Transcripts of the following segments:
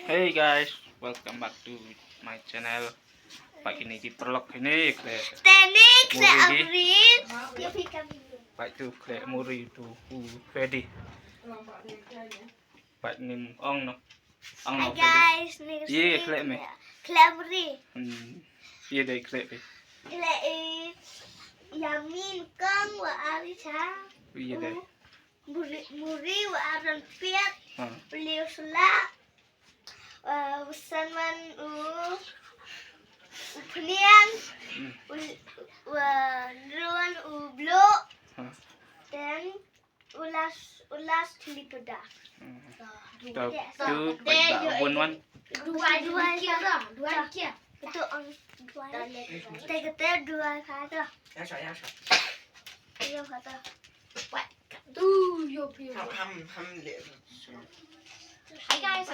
Hey guys, welcome back to my channel. Pagi ini di perlok ini Teknik muri April. Pak tu kle muri tu ready. Pak nim ong no. Ong Hi no. guys, Iya kle me. Clevery. Iya dai kle pe. Kle Yamin kang wa Arisa. Iya dai. Muri wa Aron Piat. Ha. Beliau sula. Usanman Upnian. Wa Ruan Ublo. Dan ulas cili pedas. Tu pak bunwan. Dua kia. Itu dua. Kita dua kata. Ya. Iya kata. Ham lihat. Hi guys,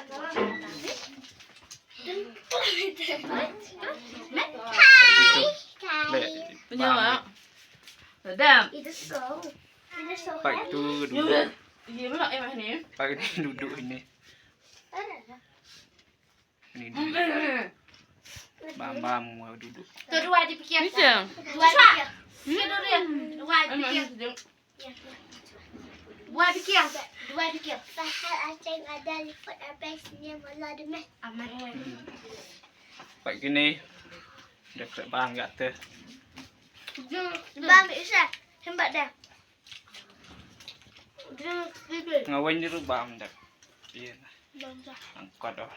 Punya mak. Sedap. Itu so Pak tu duduk. Iya pula ni. Pak ini duduk ini. Ini duduk. Bam mau duduk. Dua dipikir. Bisa. Dua dipikir. Dua dipikir. Pasal acing ada lipat abisnya malah demeh. Aman. Pak gini. Dah kle bang kat tu. Bang bisa. Hembat dah. Dia bibir. Ngawen ni bam dah. Iya. Bang dah. Angkat dah.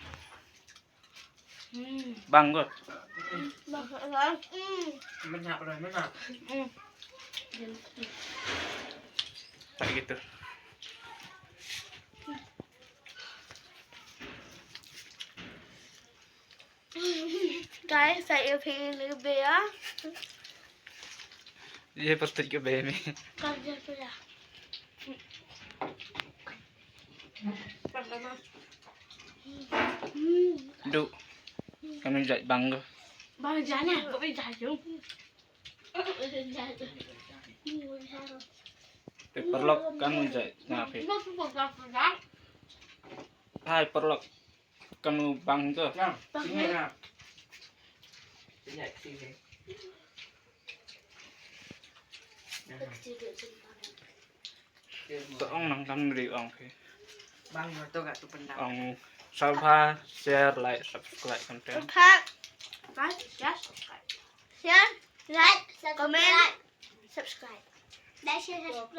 Bang kot. Bang. Menak. Tak gitu. Guys, saya pengen lebih ya. Iya pasti ke bemi. Kerja sudah. Duk. Kami jat bang ke. Bang jangan, kau pergi jajung. Perlok kami jat ngapi. Hai perlok. Kamu bang ke. Sini nak. Sini. Ong nang kami beri ong ke. Bang tu kat tu pendam. Ong salva share like subscribe konten. Pak. Share, like, comment, subscribe. Like, share, subscribe.